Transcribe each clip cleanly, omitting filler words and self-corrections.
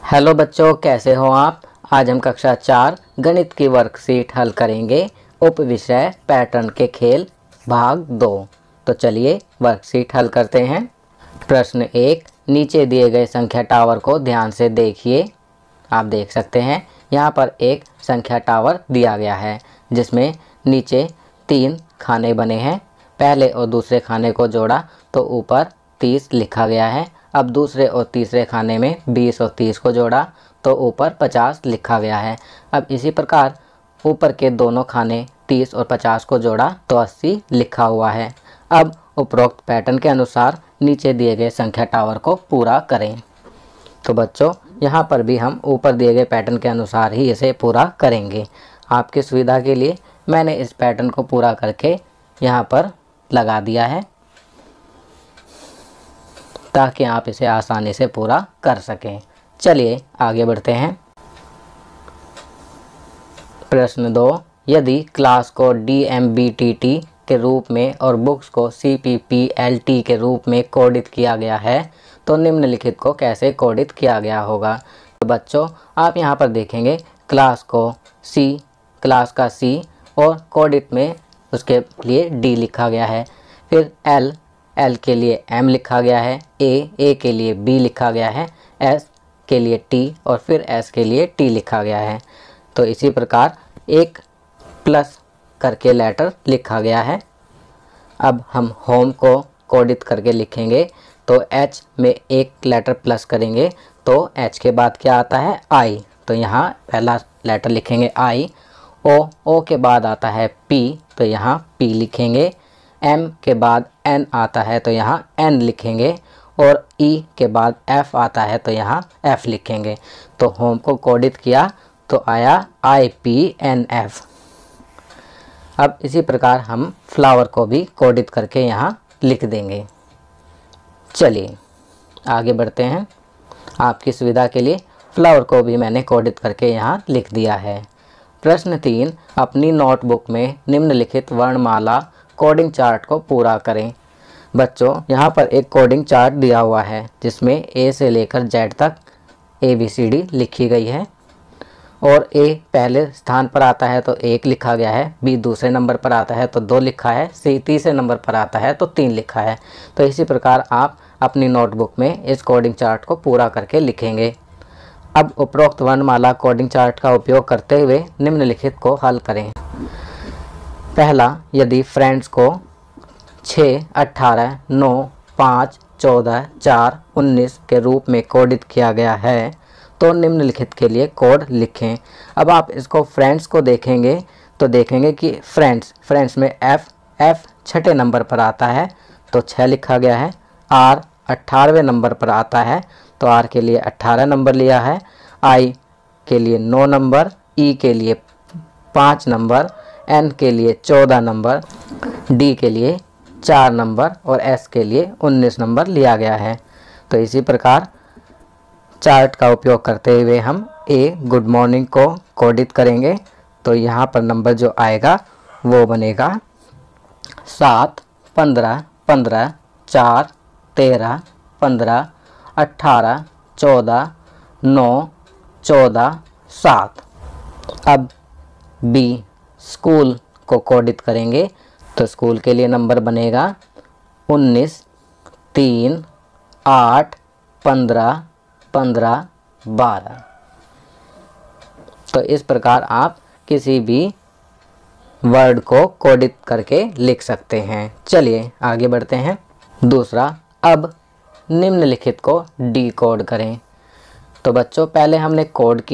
Hello बच्चों, कैसे हो आप। आज हम कक्षा 4 गणित की वर्कशीट हल करेंगे। उप विषय पैटर्न के खेल भाग 2। तो चलिए वर्कशीट हल करते हैं। प्रश्न 1, नीचे दिए गए संख्या टावर को ध्यान से देखिए। आप देख सकते हैं यहाँ पर एक संख्या टावर दिया गया है जिसमें नीचे 3 खाने बने हैं। पहले और दूसरे खाने को जोड़ा तो ऊपर 30 लिखा गया है। अब दूसरे और तीसरे खाने में 20 और 30 को जोड़ा तो ऊपर 50 लिखा गया है। अब इसी प्रकार ऊपर के दोनों खाने 30 और 50 को जोड़ा तो 80 लिखा हुआ है। अब उपरोक्त पैटर्न के अनुसार नीचे दिए गए संख्या टावर को पूरा करें। तो बच्चों यहाँ पर भी हम ऊपर दिए गए पैटर्न के अनुसार ही इसे पूरा करेंगे। आपकी सुविधा के लिए मैंने इस पैटर्न को पूरा करके यहाँ पर लगा दिया है ताकि आप इसे आसानी से पूरा कर सकें। चलिए आगे बढ़ते हैं। प्रश्न 2, यदि क्लास को DMBTT के रूप में और बुक्स को CPPLT के रूप में कोडित किया गया है तो निम्नलिखित को कैसे कोडित किया गया होगा। तो बच्चों आप यहाँ पर देखेंगे क्लास को क्लास का C और कोडित में उसके लिए D लिखा गया है। फिर L के लिए M लिखा गया है, A के लिए B लिखा गया है, S के लिए T और फिर S के लिए T लिखा गया है। तो इसी प्रकार एक प्लस करके लेटर लिखा गया है। अब हम होम को कोडित करके लिखेंगे तो H में एक लेटर प्लस करेंगे तो H के बाद क्या आता है I। तो यहाँ पहला लेटर लिखेंगे I। O के बाद आता है P तो यहाँ P लिखेंगे। M के बाद N आता है तो यहाँ N लिखेंगे और E के बाद F आता है तो यहाँ F लिखेंगे। तो होम को कोडित किया तो आया IPNF। अब इसी प्रकार हम फ्लावर को भी कोडित करके यहाँ लिख देंगे। चलिए आगे बढ़ते हैं। आपकी सुविधा के लिए फ्लावर को भी मैंने कोडित करके यहाँ लिख दिया है। प्रश्न 3, अपनी नोटबुक में निम्नलिखित वर्णमाला कोडिंग चार्ट को पूरा करें। बच्चों यहाँ पर एक कोडिंग चार्ट दिया हुआ है जिसमें A से लेकर Z तक ABCD लिखी गई है और A पहले स्थान पर आता है तो 1 लिखा गया है, B दूसरे नंबर पर आता है तो 2 लिखा है, C तीसरे नंबर पर आता है तो 3 लिखा है। तो इसी प्रकार आप अपनी नोटबुक में इस कोडिंग चार्ट को पूरा करके लिखेंगे। अब उपरोक्त वर्णमाला कोडिंग चार्ट का उपयोग करते हुए निम्नलिखित को हल करें। पहला, यदि फ्रेंड्स को 6, 18, 9, 5, 14, 4, 19 के रूप में कोडित किया गया है तो निम्नलिखित के लिए कोड लिखें। अब आप इसको फ्रेंड्स को देखेंगे तो देखेंगे कि फ्रेंड्स में F छठे नंबर पर आता है तो 6 लिखा गया है। R 18वें नंबर पर आता है तो R के लिए 18 नंबर लिया है। I के लिए 9 नंबर, E के लिए 5 नंबर, N के लिए 14 नंबर, D के लिए 4 नंबर और S के लिए 19 नंबर लिया गया है। तो इसी प्रकार चार्ट का उपयोग करते हुए हम A गुड मॉर्निंग को कोडित करेंगे तो यहाँ पर नंबर जो आएगा वो बनेगा 7, 15, 15, 4, 13, 15, 18, 14, 9, 14, 7। अब B स्कूल को कोडित करेंगे तो स्कूल के लिए नंबर बनेगा 19, 3, 8, 15, 15, 12। तो इस प्रकार आप किसी भी वर्ड को कोडित करके लिख सकते हैं। चलिए आगे बढ़ते हैं। दूसरा, अब निम्नलिखित को डिकोड करें। तो बच्चों पहले हमने कोडित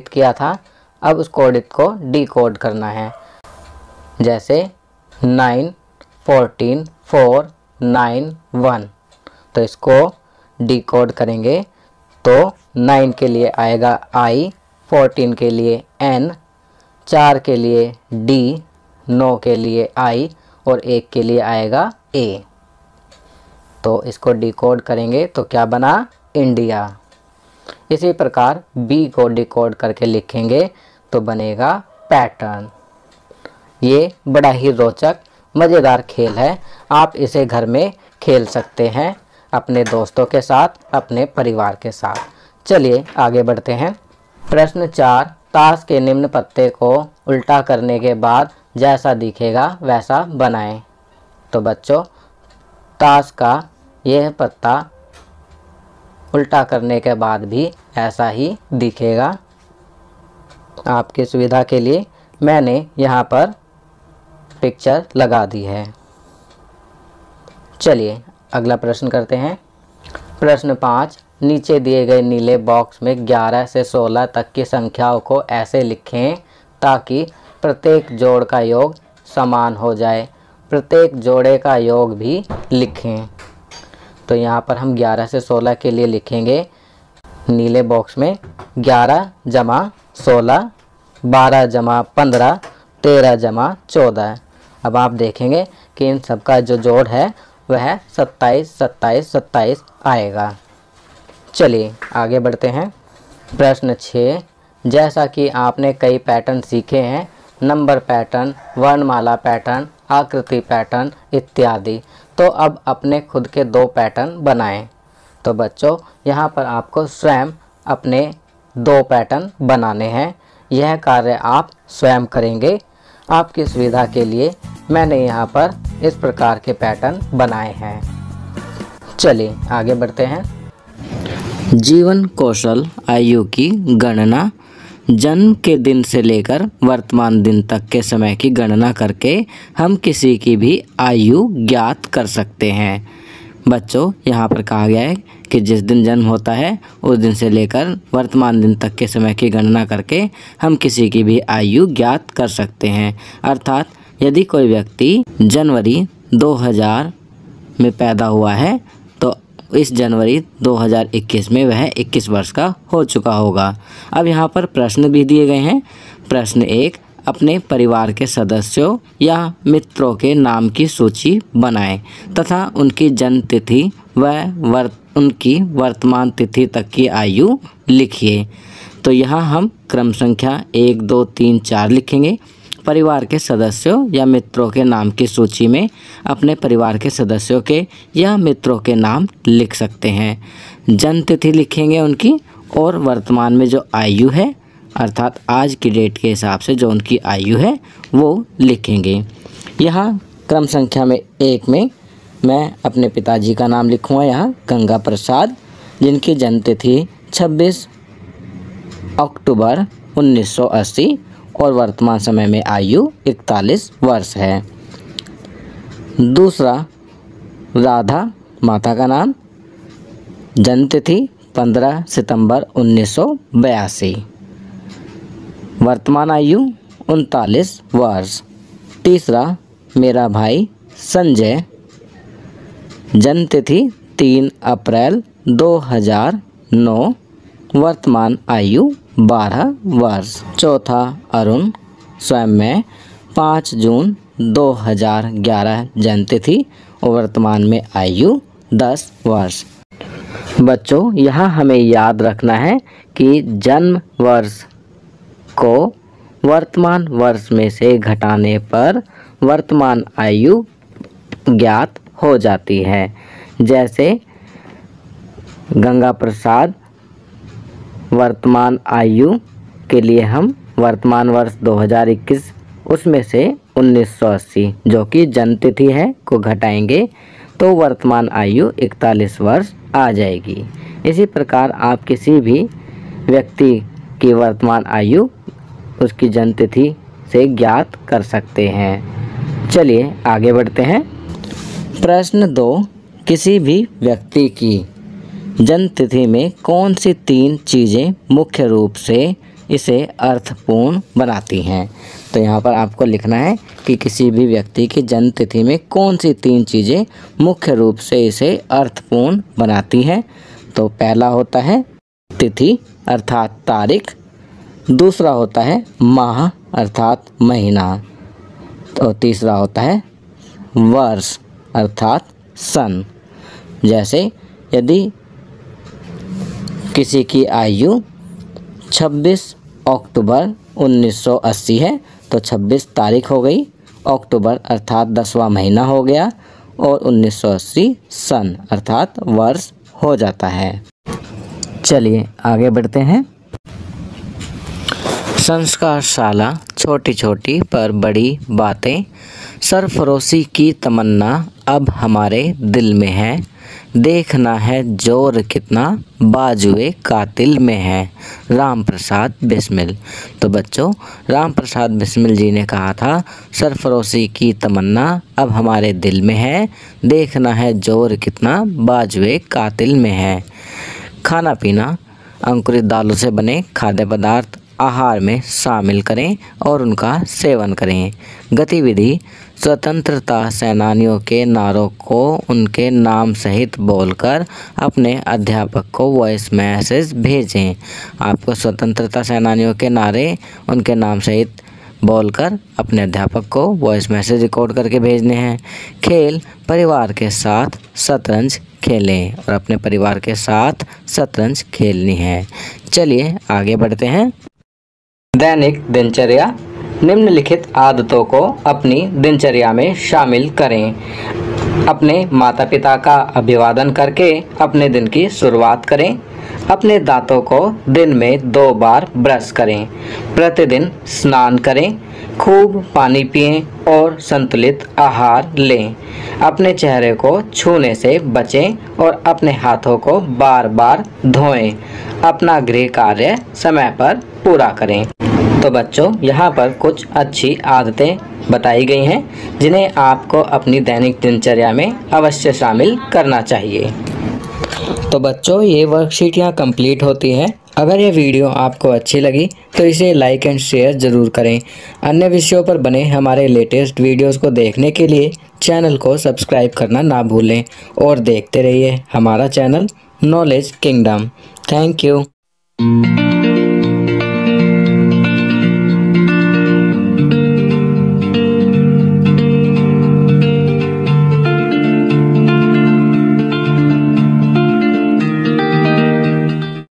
किया था, अब उस कोडित को डिकोड करना है। जैसे 9, 14, 4, 9, 1। तो इसको डिकोड करेंगे तो 9 के लिए आएगा I, 14 के लिए N, 4 के लिए D, 9 के लिए I और 1 के लिए आएगा A। तो इसको डिकोड करेंगे तो क्या बना, इंडिया। इसी प्रकार B को डिकोड करके लिखेंगे तो बनेगा पैटर्न। ये बड़ा ही रोचक मज़ेदार खेल है। आप इसे घर में खेल सकते हैं अपने दोस्तों के साथ, अपने परिवार के साथ। चलिए आगे बढ़ते हैं। प्रश्न 4, ताश के निम्न पत्ते को उल्टा करने के बाद जैसा दिखेगा वैसा बनाएं। तो बच्चों, ताश का यह पत्ता उल्टा करने के बाद भी ऐसा ही दिखेगा। आपकी सुविधा के लिए मैंने यहाँ पर पिक्चर लगा दी है। चलिए अगला प्रश्न करते हैं। प्रश्न 5, नीचे दिए गए नीले बॉक्स में 11 से 16 तक की संख्याओं को ऐसे लिखें ताकि प्रत्येक जोड़ का योग समान हो जाए। प्रत्येक जोड़े का योग भी लिखें। तो यहाँ पर हम 11 से 16 के लिए लिखेंगे नीले बॉक्स में 11 जमा 16, 12 जमा 15, 13 जमा 14। अब आप देखेंगे कि इन सबका जो जोड़ है वह 27, 27, 27 आएगा। चलिए आगे बढ़ते हैं। प्रश्न 6, जैसा कि आपने कई पैटर्न सीखे हैं, नंबर पैटर्न, वर्णमाला पैटर्न, आकृति पैटर्न इत्यादि, तो अब अपने खुद के 2 पैटर्न बनाएं। तो बच्चों, यहाँ पर आपको स्वयं अपने 2 पैटर्न बनाने हैं। यह कार्य आप स्वयं करेंगे। आपकी सुविधा के लिए मैंने यहाँ पर इस प्रकार के पैटर्न बनाए हैं। चलिए आगे बढ़ते हैं। जीवन कौशल आयु की गणना, जन्म के दिन से लेकर वर्तमान दिन तक के समय की गणना करके हम किसी की भी आयु ज्ञात कर सकते हैं। बच्चों, यहाँ पर कहा गया है कि जिस दिन जन्म होता है उस दिन से लेकर वर्तमान दिन तक के समय की गणना करके हम किसी की भी आयु ज्ञात कर सकते हैं। अर्थात यदि कोई व्यक्ति जनवरी 2000 में पैदा हुआ है तो इस जनवरी 2021 में वह 21 वर्ष का हो चुका होगा। अब यहाँ पर प्रश्न भी दिए गए हैं। प्रश्न 1, अपने परिवार के सदस्यों या मित्रों के नाम की सूची बनाएं तथा उनकी जन्म तिथि व उनकी वर्तमान तिथि तक की आयु लिखिए। तो यहाँ हम क्रम संख्या 1, 2, 3, 4 लिखेंगे। परिवार के सदस्यों या मित्रों के नाम की सूची में अपने परिवार के सदस्यों के या मित्रों के नाम लिख सकते हैं। जन्म तिथि लिखेंगे उनकी, और वर्तमान में जो आयु है अर्थात आज की डेट के हिसाब से जो उनकी आयु है वो लिखेंगे। यहाँ क्रम संख्या में 1 में मैं अपने पिताजी का नाम लिखूँगा, यहाँ गंगा प्रसाद, जिनकी जन्म तिथि 26 अक्टूबर 1980 और वर्तमान समय में आयु 41 वर्ष है। दूसरा, राधा माता का नाम, जन्म तिथि 15 सितंबर 1982, वर्तमान आयु 39 वर्ष। तीसरा, मेरा भाई संजय, जन्म तिथि 3 अप्रैल 2009, वर्तमान आयु 12 वर्ष। चौथा, अरुण, स्वयं मैं 5 जून 2011 जन्म तिथि और वर्तमान में आयु 10 वर्ष। बच्चों, यहाँ हमें याद रखना है कि जन्म वर्ष को वर्तमान वर्ष में से घटाने पर वर्तमान आयु ज्ञात हो जाती है। जैसे गंगा प्रसाद, वर्तमान आयु के लिए हम वर्तमान वर्ष 2021 उसमें से 1980 जो कि जन्म तिथि है को घटाएंगे तो वर्तमान आयु 41 वर्ष आ जाएगी। इसी प्रकार आप किसी भी व्यक्ति की वर्तमान आयु उसकी जन्म तिथि से ज्ञात कर सकते हैं। चलिए आगे बढ़ते हैं। प्रश्न 2, किसी भी व्यक्ति की जन्म तिथि में कौन सी 3 चीज़ें मुख्य रूप से इसे अर्थपूर्ण बनाती हैं। तो यहाँ पर आपको लिखना है कि किसी भी व्यक्ति की जन्म तिथि में कौन सी 3 चीज़ें मुख्य रूप से इसे अर्थपूर्ण बनाती हैं। तो पहला होता है तिथि अर्थात तारीख, दूसरा होता है माह अर्थात महीना, तो तीसरा होता है वर्ष अर्थात सन। जैसे यदि किसी की आयु 26 अक्टूबर 1980 है तो 26 तारीख हो गई, अक्टूबर अर्थात 10वां महीना हो गया और 1980 सन अर्थात वर्ष हो जाता है। चलिए आगे बढ़ते हैं। संस्कारशाला, छोटी छोटी पर बड़ी बातें, सरफरोशी की तमन्ना अब हमारे दिल में है, देखना है जोर कितना बाजुए कातिल में है। राम प्रसाद बिस्मिल। तो बच्चों, राम प्रसाद बिस्मिल जी ने कहा था, सरफरोशी की तमन्ना अब हमारे दिल में है, देखना है जोर कितना बाजुए कातिल में है। खाना पीना, अंकुरित दालों से बने खाद्य पदार्थ आहार में शामिल करें और उनका सेवन करें। गतिविधि, स्वतंत्रता सेनानियों के नारों को उनके नाम सहित बोलकर अपने अध्यापक को वॉइस मैसेज भेजें। आपको स्वतंत्रता सेनानियों के नारे उनके नाम सहित बोलकर अपने अध्यापक को वॉइस मैसेज रिकॉर्ड करके भेजने हैं। खेल, परिवार के साथ शतरंज खेलें और अपने परिवार के साथ शतरंज खेलनी है। चलिए आगे बढ़ते हैं। दैनिक दिनचर्या, निम्नलिखित आदतों को अपनी दिनचर्या में शामिल करें। अपने माता पिता का अभिवादन करके अपने दिन की शुरुआत करें। अपने दांतों को दिन में 2 बार ब्रश करें। प्रतिदिन स्नान करें। खूब पानी पिएं और संतुलित आहार लें। अपने चेहरे को छूने से बचें और अपने हाथों को बार बार धोएं। अपना गृह कार्य समय पर पूरा करें। तो बच्चों, यहाँ पर कुछ अच्छी आदतें बताई गई हैं जिन्हें आपको अपनी दैनिक दिनचर्या में अवश्य शामिल करना चाहिए। तो बच्चों, ये वर्कशीट यहाँ कंप्लीट होती है। अगर ये वीडियो आपको अच्छी लगी तो इसे लाइक एंड शेयर ज़रूर करें। अन्य विषयों पर बने हमारे लेटेस्ट वीडियोस को देखने के लिए चैनल को सब्सक्राइब करना ना भूलें और देखते रहिए हमारा channel knowledge kingdom. Thank you.